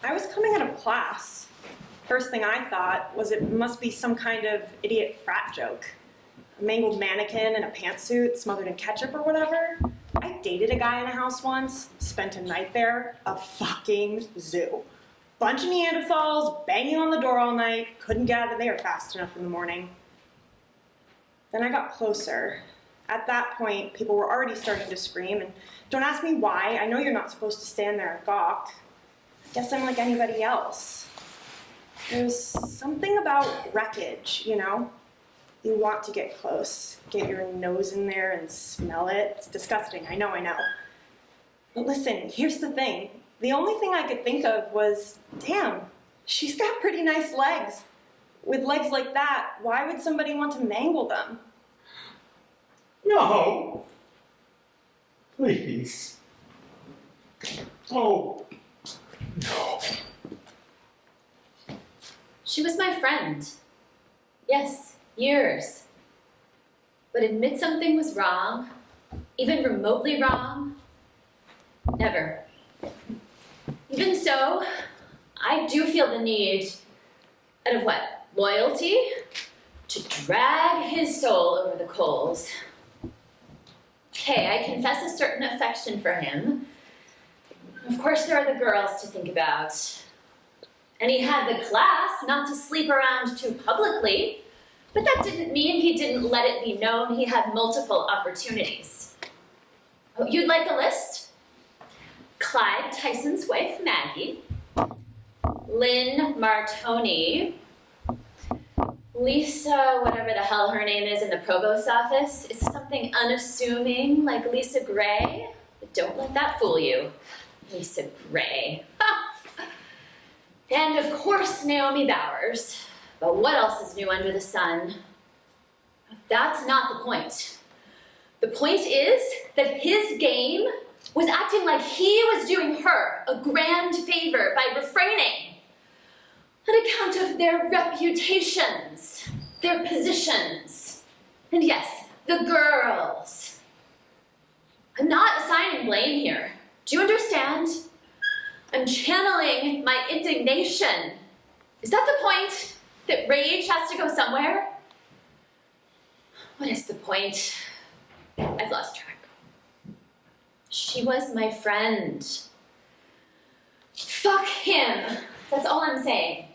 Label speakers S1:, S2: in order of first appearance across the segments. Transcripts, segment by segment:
S1: I was coming out of class. First thing I thought was it must be some kind of idiot frat joke. A mangled mannequin in a pantsuit smothered in ketchup or whatever. I dated a guy in a house once, spent a night there, a fucking zoo. Bunch of Neanderthals, banging on the door all night, couldn't get out of there fast enough in the morning. Then I got closer. At that point, people were already starting to scream, and don't ask me why, I know you're not supposed to stand there and gawk. I guess I'm like anybody else. There's something about wreckage, you know? You want to get close, get your nose in there and smell it. It's disgusting, I know. But listen, here's the thing. The only thing I could think of was, damn, she's got pretty nice legs. With legs like that, why would somebody want to mangle them?
S2: No. Please. Oh, no.
S3: She was my friend. Yes, years. But admit something was wrong, even remotely wrong, never. Even so, I do feel the need, out of what, loyalty, to drag his soul over the coals. Okay, I confess a certain affection for him. Of course, there are the girls to think about. And he had the class not to sleep around too publicly, but that didn't mean he didn't let it be known he had multiple opportunities. Oh, you'd like a list? Clyde Tyson's wife, Maggie, Lynn Martoni, Lisa, whatever the hell her name is in the provost's office, is something unassuming like Lisa Gray, but don't let that fool you. Lisa Gray. And of course, Naomi Bowers. But what else is new under the sun? That's not the point. The point is that his game was acting like he was doing her a grand favor by refraining on account of their reputations, their positions, and yes, the girls. I'm not assigning blame here. Do you understand? I'm channeling my indignation. Is that the point? That rage has to go somewhere? What is the point? I've lost track. She was my friend. Fuck him. That's all I'm saying.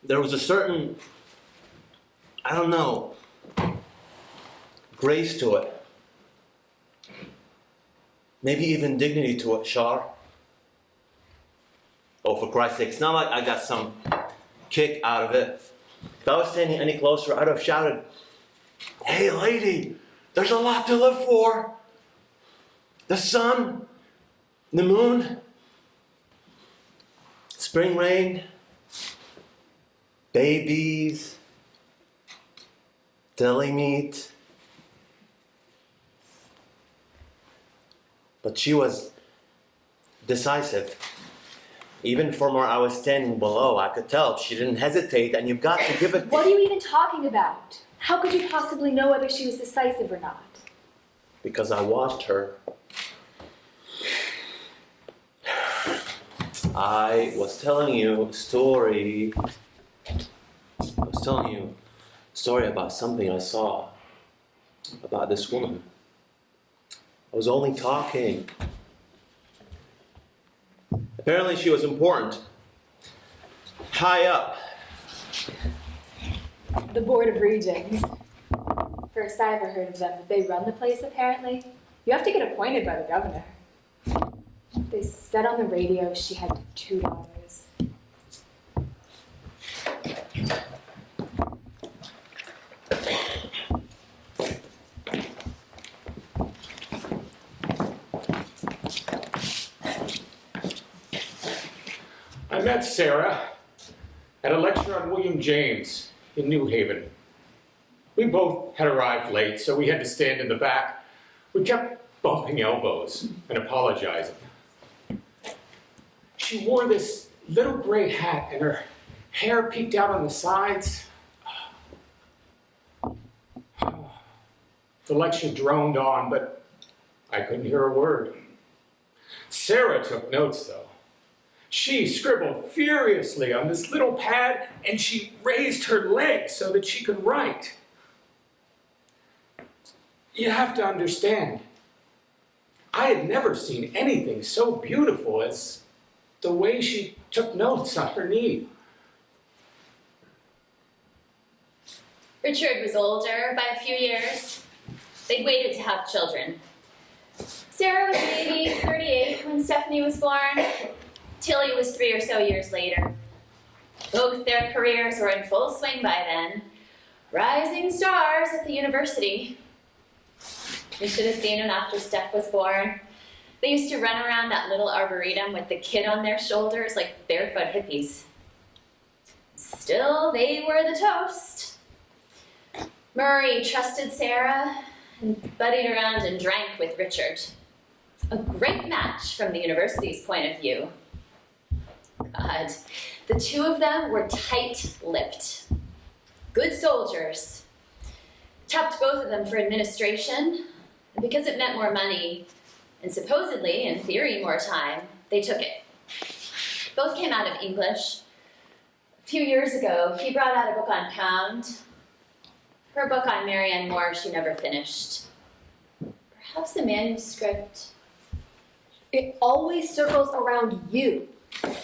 S4: There was a certain, I don't know, grace to it. Maybe even dignity to it, Shar. Oh, for Christ's sake, it's not like I got some kick out of it. If I was standing any closer, I'd have shouted, "Hey lady, there's a lot to live for. The sun, the moon, spring rain, babies, deli meat." But she was decisive. Even from where I was standing below, I could tell she didn't hesitate, and you've got to give it...
S5: What are you even talking about? How could you possibly know whether she was decisive or not?
S4: Because I watched her. I was telling you a story. I was telling you a story about something I saw about this woman. I was only talking. Apparently she was important. High up.
S5: The Board of Regents. First I ever heard of them. They run the place, apparently. You have to get appointed by the governor. They said on the radio she had $2.
S2: I met Sarah at a lecture on William James in New Haven. We both had arrived late, so we had to stand in the back. We kept bumping elbows and apologizing. She wore this little gray hat and her hair peeked out on the sides. The lecture droned on, but I couldn't hear a word. Sarah took notes, though. She scribbled furiously on this little pad, and she raised her leg so that she could write. You have to understand, I had never seen anything so beautiful as the way she took notes on her knee.
S3: Richard was older by a few years. They'd waited to have children. Sarah was maybe 38 when Stephanie was born. Tilly was 3 or so years later. Both their careers were in full swing by then. Rising stars at the university. You should have seen them after Steph was born. They used to run around that little arboretum with the kid on their shoulders like barefoot hippies. Still, they were the toast. Murray trusted Sarah and buddied around and drank with Richard. A great match from the university's point of view. God, the two of them were tight-lipped. Good soldiers. Tapped both of them for administration, and because it meant more money, and supposedly, in theory, more time, they took it. Both came out of English. A few years ago, he brought out a book on Pound. Her book on Marianne Moore she never finished. Perhaps the manuscript.
S5: It always circles around you.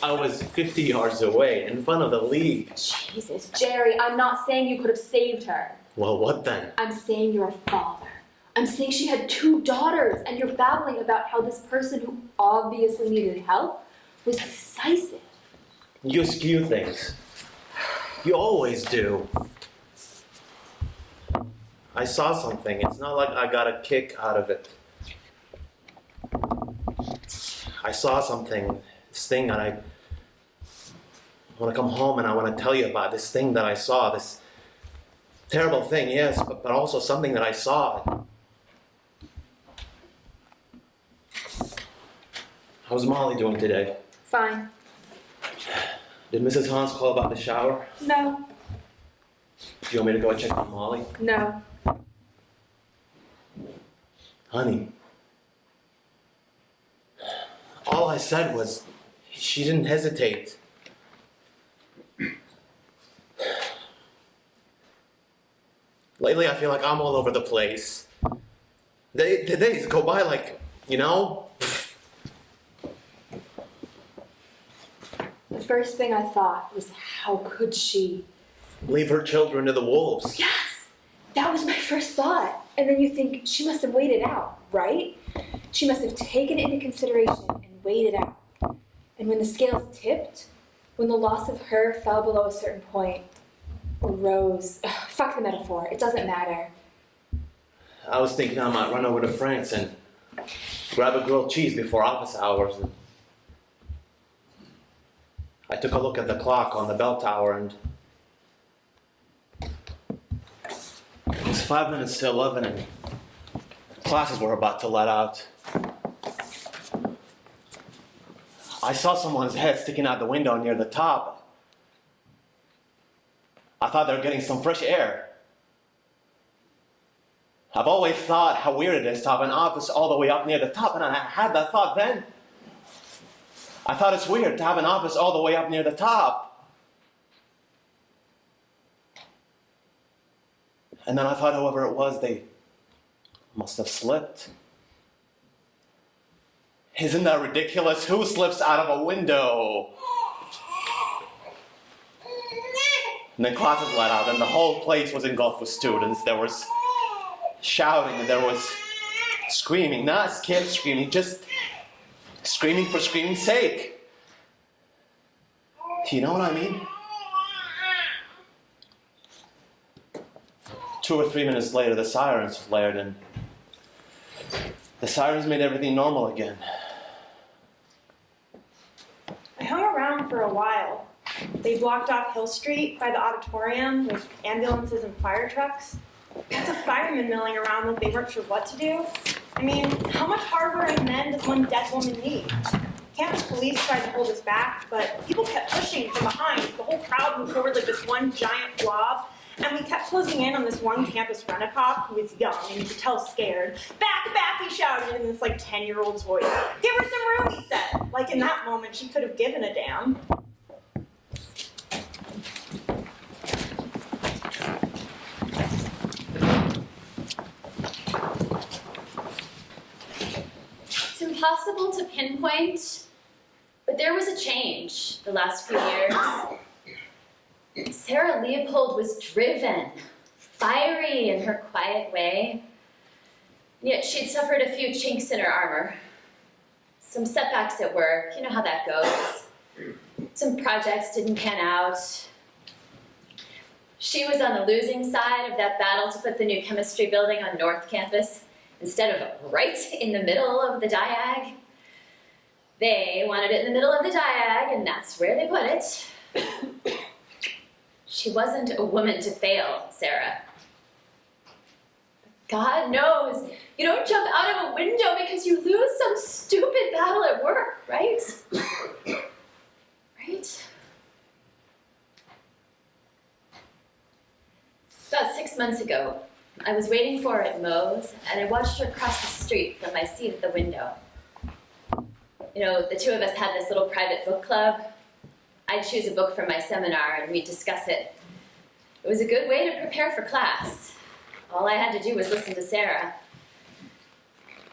S4: I was 50 yards away, in front of the league.
S5: Jesus, Jerry, I'm not saying you could have saved her.
S4: Well, what then?
S5: I'm saying you're a father. I'm saying she had 2 daughters, and you're babbling about how this person who obviously needed help was decisive.
S4: You skew things. You always do. I saw something. It's not like I got a kick out of it. I saw something, this thing, and I want to come home and I want to tell you about this thing that I saw, this terrible thing, yes, but also something that I saw. How's Molly doing today?
S5: Fine.
S4: Did Mrs. Hans call about the shower?
S5: No.
S4: Do you want me to go check on Molly?
S5: No.
S4: Honey, all I said was she didn't hesitate. Lately, I feel like I'm all over the place. The days go by like, you know?
S5: The first thing I thought was, how could she?
S4: Leave her children to the wolves.
S5: Yes! That was my first thought. And then you think, she must have waited out, right? She must have taken it into consideration and waited out. And when the scales tipped, when the loss of her fell below a certain point, or rose, fuck the metaphor, it doesn't matter.
S4: I was thinking I might run over to Frank's and grab a grilled cheese before office hours. And I took a look at the clock on the bell tower and it was 5 minutes to 11 and classes were about to let out. I saw someone's head sticking out the window near the top. I thought they were getting some fresh air. I've always thought how weird it is to have an office all the way up near the top, and I had that thought then. I thought it's weird to have an office all the way up near the top. And then I thought whoever it was, they must have slipped. Isn't that ridiculous? Who slips out of a window? And then classes let out, and the whole place was engulfed with students. There was shouting, and there was screaming. Not scared screaming, just screaming for screaming's sake. Do you know what I mean? 2 or 3 minutes later, the sirens flared, and the sirens made everything normal again.
S1: I hung around for a while. They blocked off Hill Street by the auditorium with ambulances and fire trucks. Lots of firemen milling around like they weren't sure what to do. I mean, how much harboring men does one dead woman need? Campus police tried to hold us back, but people kept pushing from behind. The whole crowd moved forward like this one giant blob, And we kept closing in on this one campus rent-a-cop who was young and you could tell scared. Back, back, he shouted in this like 10-year-old's voice. Give her some room, he said. Like in that moment, she could have given a damn.
S3: It's impossible to pinpoint, but there was a change the last few years. Sarah Leopold was driven, fiery in her quiet way, yet she'd suffered a few chinks in her armor. Some setbacks at work, you know how that goes. Some projects didn't pan out. She was on the losing side of that battle to put the new chemistry building on North Campus instead of right in the middle of the diag. They wanted it in the middle of the diag, and that's where they put it. She wasn't a woman to fail, Sarah. God knows, you don't jump out of a window because you lose some stupid battle at work, right? Right? About 6 months ago, I was waiting for her at Moe's, and I watched her cross the street from my seat at the window. You know, the two of us had this little private book club. I'd choose a book from my seminar, and we'd discuss it. It was a good way to prepare for class. All I had to do was listen to Sarah.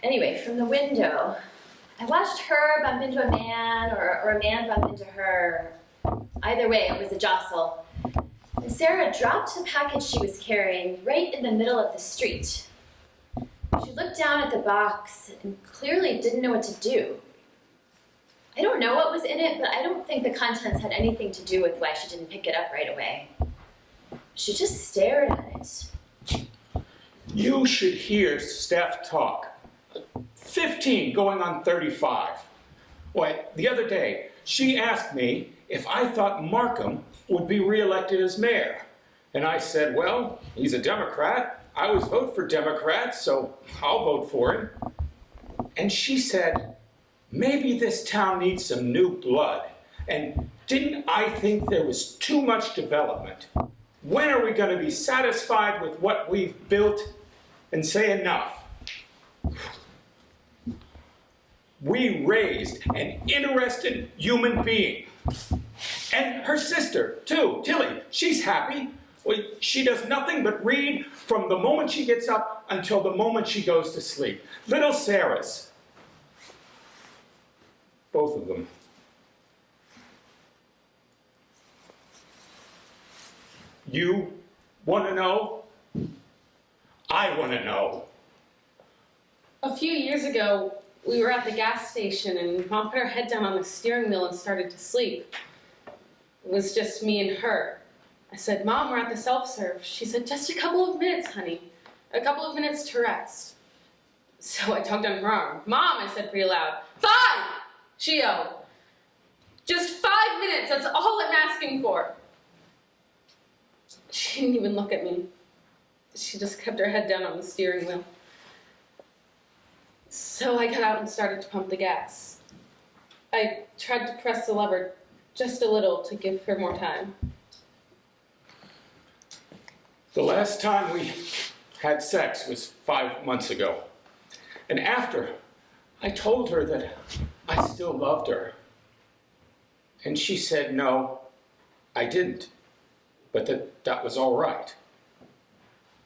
S3: Anyway, from the window, I watched her bump into a man, or a man bump into her. Either way, it was a jostle. And Sarah dropped the package she was carrying right in the middle of the street. She looked down at the box and clearly didn't know what to do. I don't know what was in it, but I don't think the contents had anything to do with why she didn't pick it up right away. She just stared at it.
S2: You should hear Steph talk. 15 going on 35. Why, the other day, she asked me if I thought Markham would be reelected as mayor. And I said, well, he's a Democrat. I always vote for Democrats, so I'll vote for him. And she said, maybe this town needs some new blood. And didn't I think there was too much development? When are we going to be satisfied with what we've built and say enough? We raised an interested human being. And her sister, too, Tilly, she's happy. Well, she does nothing but read from the moment she gets up until the moment she goes to sleep. Little Sarah's. Both of them. You want to know? I want to know.
S6: A few years ago, we were at the gas station and Mom put her head down on the steering wheel and started to sleep. It was just me and her. I said, Mom, we're at the self-serve. She said, just a couple of minutes, honey. A couple of minutes to rest. So I tugged on her arm. Mom, I said pretty loud. 5! She yelled. Just 5 minutes, that's all I'm asking for. She didn't even look at me. She just kept her head down on the steering wheel. So I got out and started to pump the gas. I tried to press the lever just a little to give her more time.
S2: The last time we had sex was 5 months ago. And after, I told her that I still loved her. And she said, no, I didn't. But that was all right.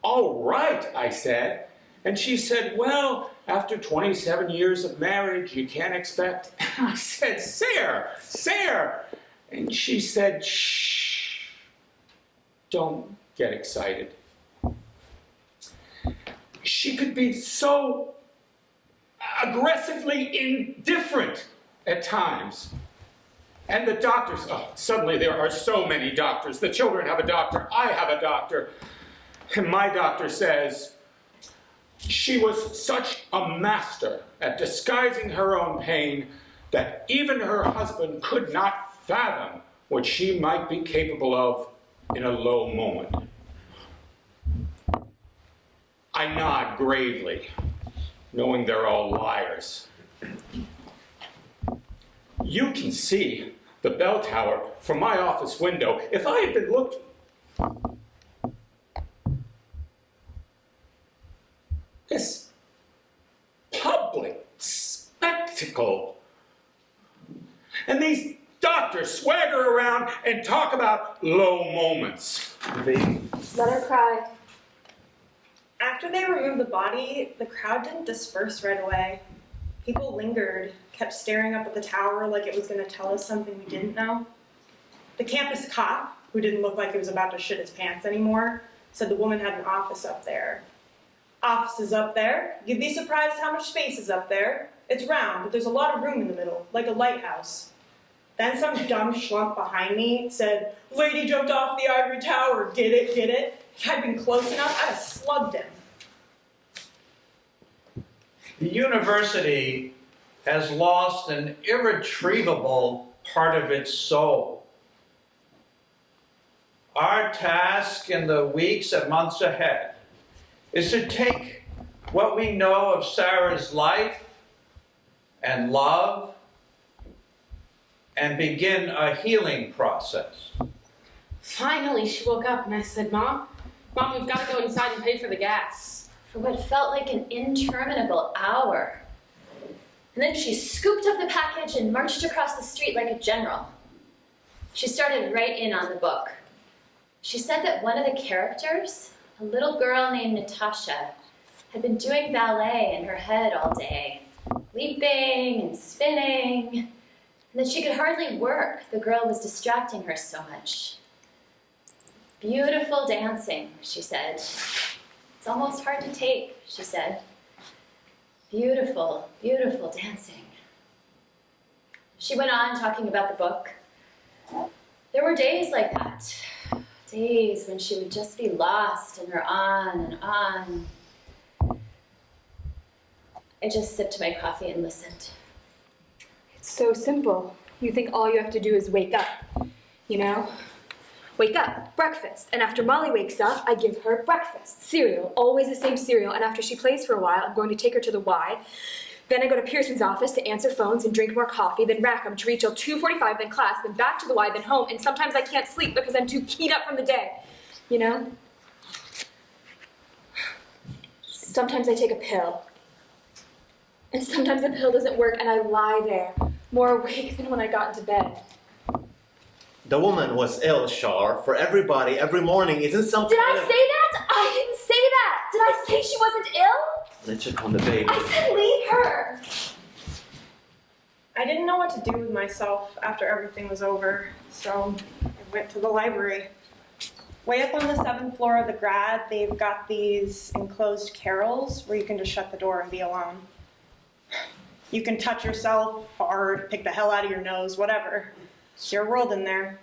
S2: All right, I said. And she said, well, after 27 years of marriage, you can't expect. I said, Sarah. And she said, shh, don't get excited. She could be so aggressively indifferent at times. And the doctors, oh, suddenly there are so many doctors. The children have a doctor, I have a doctor. And my doctor says she was such a master at disguising her own pain that even her husband could not fathom what she might be capable of in a low moment. I nod gravely, knowing they're all liars. You can see the bell tower from my office window. If I had been looking... This public spectacle. And these doctors swagger around and talk about low moments.
S5: Let her cry.
S1: After they removed the body, the crowd didn't disperse right away. People lingered, kept staring up at the tower like it was going to tell us something we didn't know. The campus cop, who didn't look like he was about to shit his pants anymore, said the woman had an office up there. Office is up there. You'd be surprised how much space is up there. It's round, but there's a lot of room in the middle, like a lighthouse. Then some dumb schlump behind me said, "Lady jumped off the ivory tower, get it, get it?" If I'd been close enough, I'd have slugged him.
S7: The university has lost an irretrievable part of its soul. Our task in the weeks and months ahead is to take what we know of Sarah's life and love and begin a healing process.
S6: Finally, she woke up and I said, Mom, we've got to go inside and pay for the gas.
S3: For what felt like an interminable hour. And then she scooped up the package and marched across the street like a general. She started right in on the book. She said that one of the characters, a little girl named Natasha, had been doing ballet in her head all day, leaping and spinning, and that she could hardly work. The girl was distracting her so much. Beautiful dancing, she said. It's almost hard to take, she said. Beautiful, beautiful dancing. She went on talking about the book. There were days like that. Days when she would just be lost in her on and on. I just sipped my coffee and listened.
S5: It's so simple. You think all you have to do is wake up, you know? Wake up, breakfast. And after Molly wakes up, I give her breakfast. Cereal, always the same cereal. And after she plays for a while, I'm going to take her to the Y. Then I go to Pearson's office to answer phones and drink more coffee, then Rachael to reach till 2:45, then class, then back to the Y, then home, and sometimes I can't sleep because I'm too keyed up from the day, you know? Sometimes I take a pill. And sometimes the pill doesn't work and I lie there, more awake than when I got into bed.
S4: The woman was ill, Shar, for everybody, every morning. Isn't something...
S5: Did I say that? I didn't say that! Did I say she wasn't ill?
S4: Let's check on the baby.
S5: I said leave her!
S1: I didn't know what to do with myself after everything was over, so I went to the library. Way up on the 7th floor of the grad, they've got these enclosed carrels where you can just shut the door and be alone. You can touch yourself, fart, pick the hell out of your nose, whatever. It's your world in there.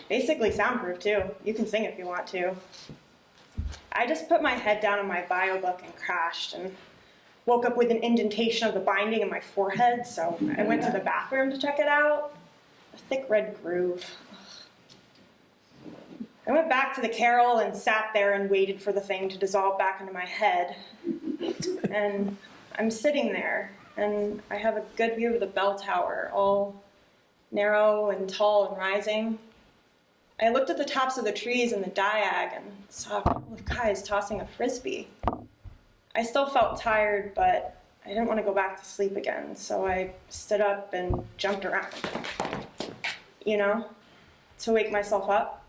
S1: Basically soundproof too. You can sing if you want to. I just put my head down in my bio book and crashed and woke up with an indentation of the binding in my forehead, so I went to the bathroom to check it out. A thick red groove. I went back to the carrel and sat there and waited for the thing to dissolve back into my head. And I'm sitting there, and I have a good view of the bell tower, all narrow and tall and rising. I looked at the tops of the trees in the diag and saw a couple of guys tossing a frisbee. I still felt tired, but I didn't want to go back to sleep again, so I stood up and jumped around. You know, to wake myself up.